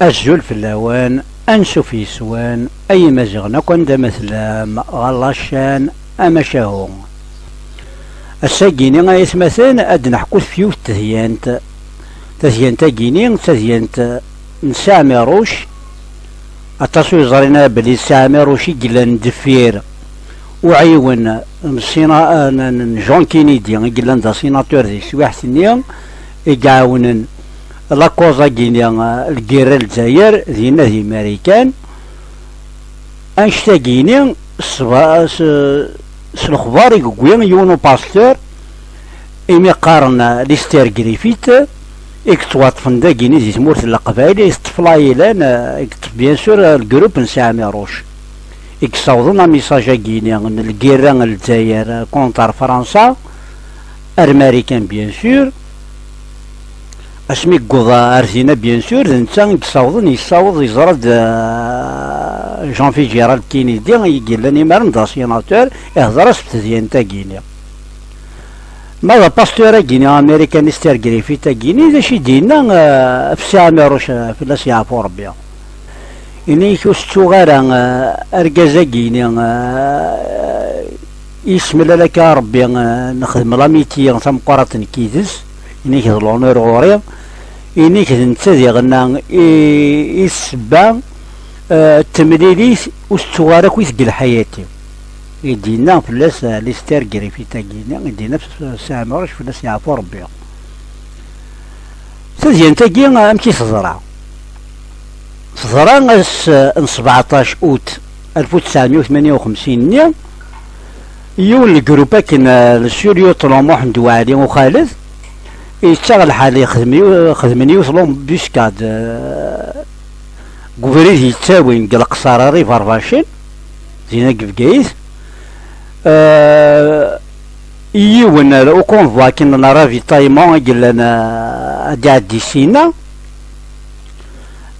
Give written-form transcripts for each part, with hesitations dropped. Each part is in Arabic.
الجول في اللوان أنشوف يسوان أي مزغنا كون مثلا غلاشان أما شاهو الساقيني غايسمثان أد نحكو فيو تهيانت تاقيني تهيانت نسامروش أتصوي زرنا بلي سامروشي قلان دفير وعيون الصينا جون كينيدي قلان دا سيناتور دي سواح ثنيا يقاونن لاكوزا كينيا الكيرا الجزائر دينا دي ماريكان انشتاقيني سلخبار يقوين يونو باستور إمي قارن ليستير جريفيت اكتوات فندا كيني زي تمورت القبائل يستفلايلان اكتف بيان سور الجروب نسامي روش اكساوضنا ميساجا كيني الكيرا الجزائر كونتر فرنسا الماريكان بيان سور اسمي قضاء ارزينا بيان سور نتا يصاوض يزرد جون في جيرال كينيدي يقلاني مرن دا سيناتور يهضر سبتزيان تا كينيا ماذا باستورا كينيا امريكان ستير جريفيتا كيني ذا شي دينا في سامروش في لاس يعفو ربي اني كوستو غارا اركازا كينيا اسم لك ربي نخدم لاميتي تمقرة كيدز اني كذلونور غوري اني كنت ديالنا السبا التمليليس وستوغارا كويس حياتي يدينا فلاس ليستير جريفيتا كينا يدينا في سامروش فلاس يعفو ربي تزيان تاكي امشي صزرع 17 اوت 1958 يول الجروبا كان السوريو طلوموح ندوالي وخالد يشتغل حالي خدمني يوصلون بيسكاد قبريد يتساوين قلق صراري فارفاشين زينا قفقايث يون الأوكون فواكين نرافي طايمون قلنا دي سينا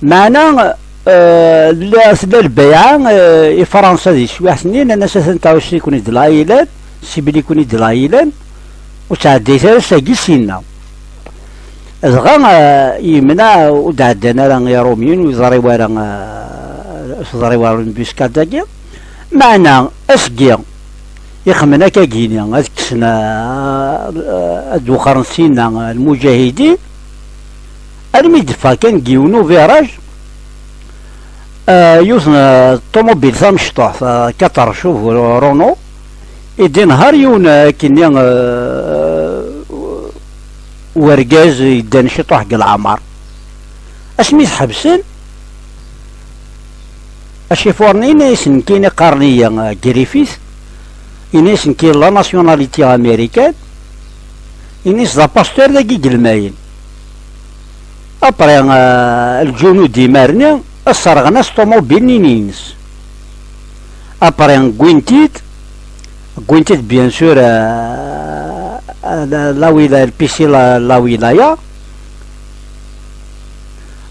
معنا لا البيعة فرنسا دي شوية سنين أنا أساسا تاوشي كوني دلايلان سيبلي كوني دلايلان وتعديت ساقي سينا أزغا يمنع ودعدنا راه يا روميون ويزري ورا بيسكات داكيا معنا أسقيا يخمنا كاكينيا هذكسنا أدوخر نسينا المجاهدين الميدفا كان كيونو فيراج يوزن طوموبيل ثامشطوح كتر شوف رونو إدي نهار يون كينيا ورقاز يدان شطوح قل عمار اسميت حبسن اشي فورنين يسن كيني قرنية جريفيث إنيس كي لا ناسيوناليتي امريكان إنيس ذا باستور داكي قلماين ابري الجنود ديمارنا السرغناس طوموبيل نينينس ابري كوينتيت بيان سور لا ولاية البيسي لا ولاية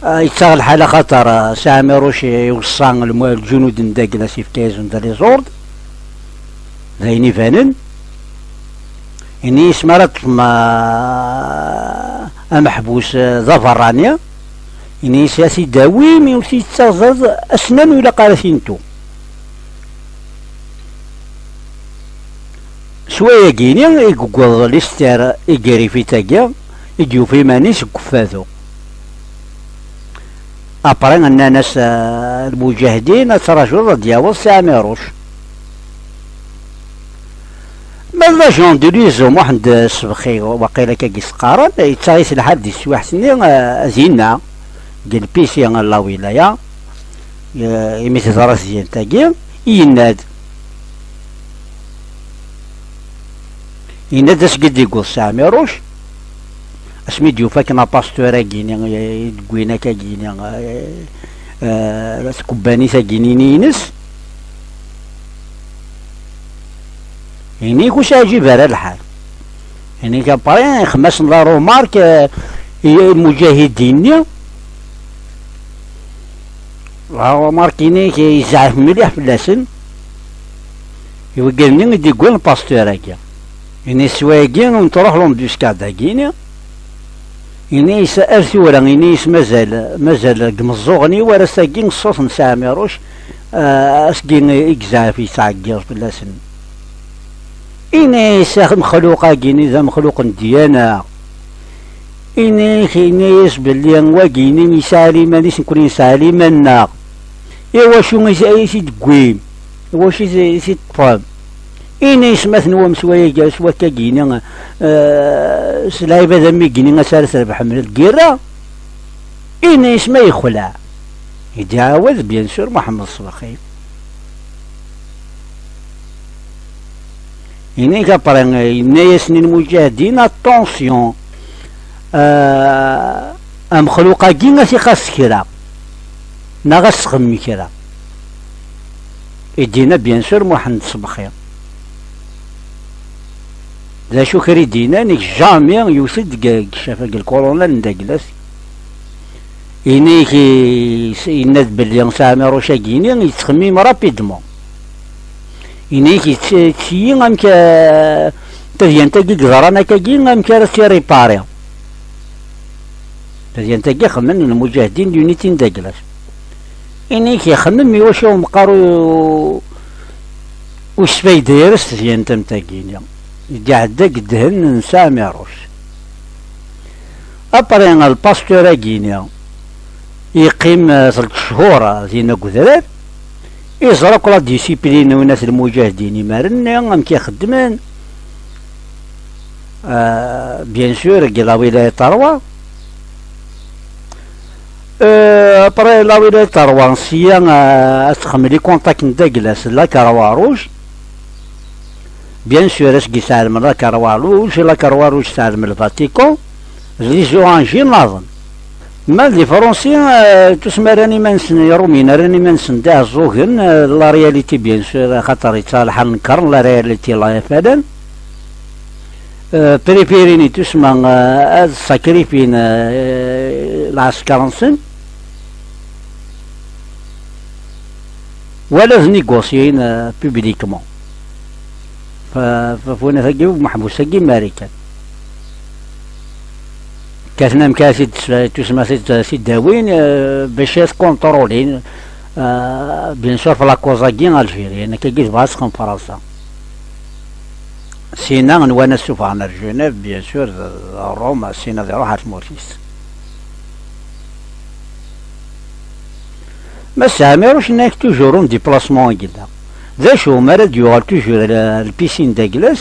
يتشغل حالة خطر سامروش يوصان الجنود نداك لا سيف كايزون دا لي زورد ذايني فانن إني سمرت ما محبوس ذا فرانيا إني سياسي داوي ميوسي تزاز أسنان ولا قارثينتو شوية كيني يقوض ليستير يقري في تاقيا يجيو في مانيس كفاثو أبرا أن ناس المجاهدين تراجعوا دياول سامروش ماذا جون ديليزو واحد السبخي وقيلا كاكيس قارن يتسايس لحد السواح سنين زينا ديال بيسي لا ولاية يميت راس ديال تاقيا يناد يناد اش قد يقول سامروش اسمي ديوفا كنا باستورا كيني كوينا كاكيني كوباني ساكيني نينس يعني كوش اجيب على الحال يعني كابارين خمس لا رومارك المجاهدين روماركيني كيزعف مليح في اللسن يوقلني ندي يقول باستور هكا يعني السواقين ونتروح لهم بيسكاد هكيني إنيس أرثورا إنيس مازال قمزوغني ورا ساقين الصوت نساميروش أسقين إجزاء في تعقير بلاسن إنيس مخلوقا كيني ذا مخلوق ديانا إنيس بلي واقيني يسالي مانيس نكون يسالي منا إوا شو يسي تقويم إوا شو يسي تطفام إنيس مثلا ومسوايا جالس وكاكينا سلايبا ذمي كيني غسالس ربح من الكيرا إنيس ما يخلع يتعاوز بيان سور محمد الصباخي إني كابران إنيس المجاهدين أطونسيون مخلوقا كينا سي خاص كرا ناغاس خمي كرا يدينا بيان سور محمد الصباخي ذا شو كري دينا نيك جامي يوسد شافا الكورونا نداكلاس إنيك يناد بلي سامي روشا كيني يتخميم رابيدمون إنيك تشيي غامك تديان تاكي كزرانا كاكي غامك راسي ريباري تديان تاكي خمن المجاهدين يونيتي نداكلاس إنيك يخمم يوشو مقارو وش فايديرس تديان تم تاكيني يدعدا قدهن سامي روش أبرين الباستور كينيا يقيم 3 شهور زينا كذرات يزرا كل ديسيبلين وناس المجاهدين يمارن ام كيخدمن بيان سور كلا ولاية طروا ابري لا ولاية طروا نسيا تخمم لي كونتاكت نداكلاس لا كرواروج بيان سور اسكي سالم لا كرواروج لا كرواروج سالم الفاتيكون لي زوانجي ناظن ما لي فرونسيان تسمى راني ما نسن رومين راني ما نسن داه زوغن لا رياليتي بيان سور خاطر يتصالح نكر لا رياليتي لا يفادن بريفيريني تسمى ساكريفين العسكر نسن ولا نيغوسيين بوبليكمون ففونا ثقي محبوسة كي ماريكان كاتنا مكاسي تسمى سي داوين باش تكونترولين بيان سور في لاكوزاكي الجيري انا كيجي بغاسكم فرنسا سينا نوانا سوفانا جنيف بيان سور روما سينا دي روحات موريس ما ساميروش انك توجور ديبلاسمون كدا ذا شو مرض يوغال توجور البيسين داكلاس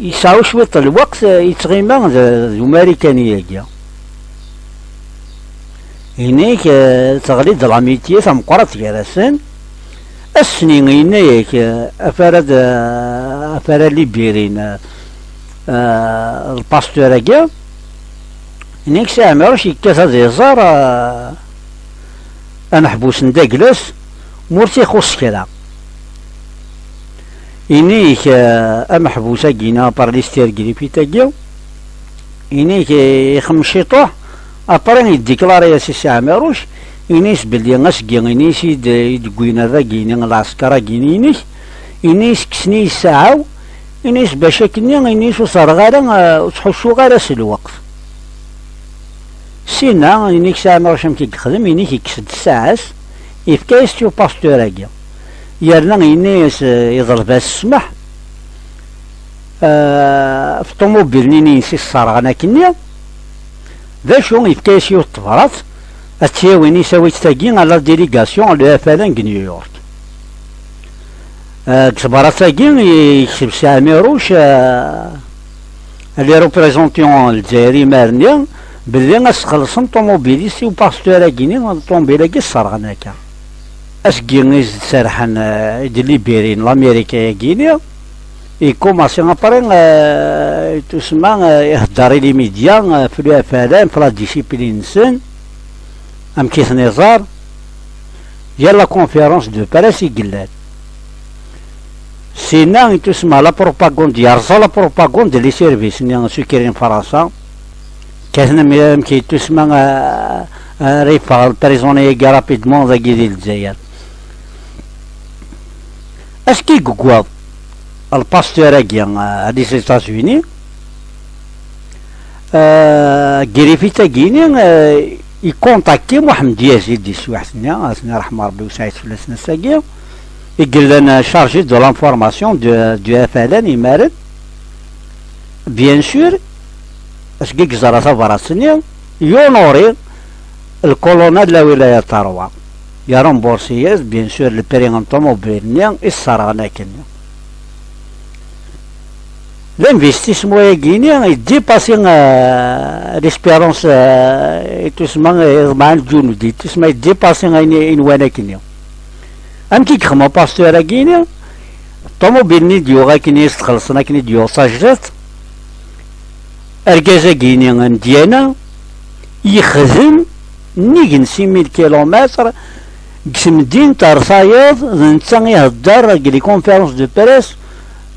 يساوي شوية الوقت يتغيما ذو ماريكانية كيا هناك تغليد العميتية مقرات كراسن السنين هناك أفراد ليبيرين الباستور كيا هناك سامروش يكاسا زيزار أنحبوس نداكلاس مورتي خوص كدا إنيك أمحبوسة كينا بارليستير كريبي تاكيو إنيك يخمشيطوح أبرين يديكلاري يا سي عماروش إنيس بلي غاسكي إنيس يدقوينا ذا كينا العسكرة كينا إنيس كسني الساعة إنيس باشا كني إنيس وصار غالا تحوشو غالا الوقت سينا إنيك سامروش أمكي يخدم إنيك يكسد الساعة يفكايستيو باستوراكيا يرنا إنيس يضرب السمح في طوموبيل نينيسي الصارغنا كنيا ذا شو يفكاسيو الطفرات أتياوي نيساويت تاكين على ديليغاسيون لأفالان نيويورك تبارات تاكين يكتب ساميروش لي روبريزونتيون الجزائري مارنيا بلي غاسخلصن طوموبيليسي وباستورا كيني طوموبيلاكي الصارغنا كا اسكي سرحان ديليبيرين لامريكا كينيا يكوماسي ابرين تسمى يهدر لي ميديا في الافلام في لا ديسيبلين نسن ام كيس نزار ديال لا كونفيرونس دو باريس يقلات سينا تسمى لا بروباغوند يرزا لا بروباغوند لي سيرفيس نيان سكرين فرنسا كان مكي تسمى ريفا البريزوني رابيدمون ذا كي ديال الجزائر اسكي كوكواض الباستور كيا هادي سي ستاسيوني كريفيتا كيني يكونتاكتي محمد يزيد دي سواحتنا اسنا رحمة ربي وسعيد فلاسنا ساقيا يقول لنا شارجي دو لانفورماسيون دو اف ال ان يمارد بيان سور اش كيك زرا صفراسني يونوري الكولونات لا ولاية تروى يا رومبورسياز بيان سور البريغ طوموبيل نيا الصراغنا كنيا l'investissement يجيني يديباسي ليسبيرونس تسمى مع الجنود تسمى يديباسي إنوانا كنيا أم كي كخما باستور كيني طوموبيل ني ديوغا كني يستخلصنا كني ديو ساجرات أركازا كيني ديانا يخدم نيجن 6000 كيلومتر كسمدين ترصايض نتا يهدر لي كونفيرونس دو بريس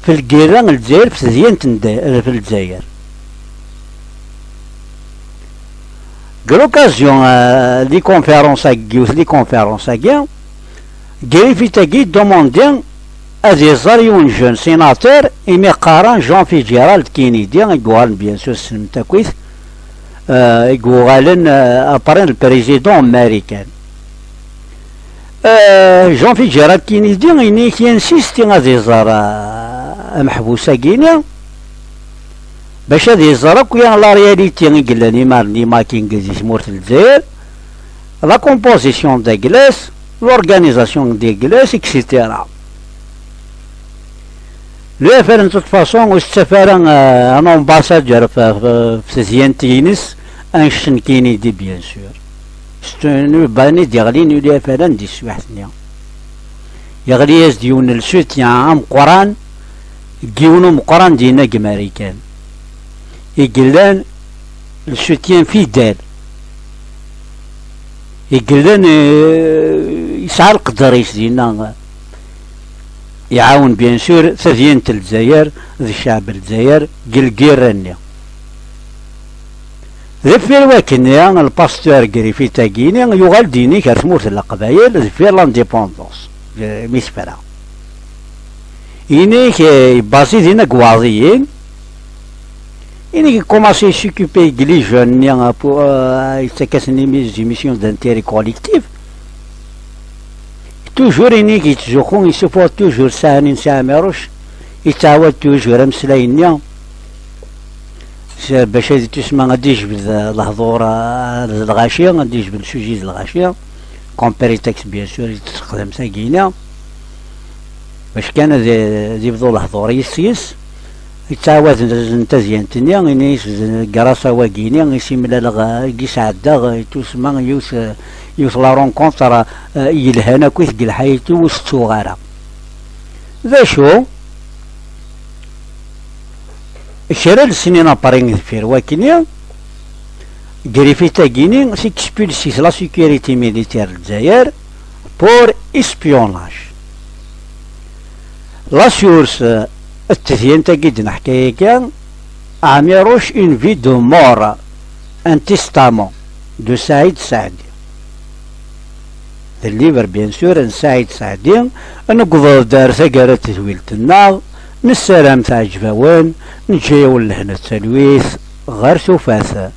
في الكيران الجزائر في تزيين في الجزائر كلوكازيون لي كونفيرونس كيوث لي كونفيرونس كيا كريفي تاكي دوموندي ازي زاريون جون سيناتور ايمي قاران جون في جيرالد كينيدي يقوال بيان سور سلم تاكويث يقوالن ابارين البريزيدون امريكان جون في جيرالد كينيدي اني كينسيستي غادي يزار محبوسه كينيا باش هادي يزار كويا لا رياليتي يقلاني مارني ما كينكزيش مورت الجزائر لا كومبوزيسيون دي كلاس لورغانيزاسيون دي كلاس اكسيتيرا لو افرن توت فاسون والسفاره ان امباسادور في تزيين تينس انشن كيني دي بيان سور ستونو باني ديغلين لو افرن دي سواحتنيا يغلي يز ديون السوتيان ام قران كيونو مقران دينا كماريكان يقلان السوتيان فيدال يقلان يسعى القدر يسدينا يعاون بيان سور تزيين الجزائر ذي الشعب الجزائر قلقيرانيا ذي الواكنيا الباستور كريفي تاكيني يغال ديني كارثمورت القبايل ذي في لانديبوندونس ميسفرا إني باسي دينا كواضيين إني كوماسي سيكوبي كلي جون نيا بو يتكاسني ميسيون دانتيري كوليكتيف توجور إني كيتزوخون يسوفو توجور ساهنين ساميروش يتعاود توجور أمسلاينيا باش هادي تسمى غادي يجبد الهضورة الغاشية غادي يجبد السوجيز الغاشية كومبيريتكس بيان سور يتستخدم ساكينا باش كان يبدو الهضور يسيس يتعاود نتا زيانتنيا إني كراسا واكيني يسيملا لغا يسعدا تسمى يوصل لا رونكونتر يلهانا كويس كل حياتو والصغارة ذا شو شرال السنين ابارين فير واكينيا كريفي تاكيني سيكسبولسيس لا سيكوريتي ميليتير الجزائر بور اسبيوناج لا سورس التثيين تاكيدنا حكاية كان عميروش اون في دو مور ان تيستامون دو سعيد سعدي الليبر بيان سور سعيد سعدي نقضى دار ثقارة تزويلتنا نسلام تاع جفاوان نجيو لهنا التلويث غير سوفاث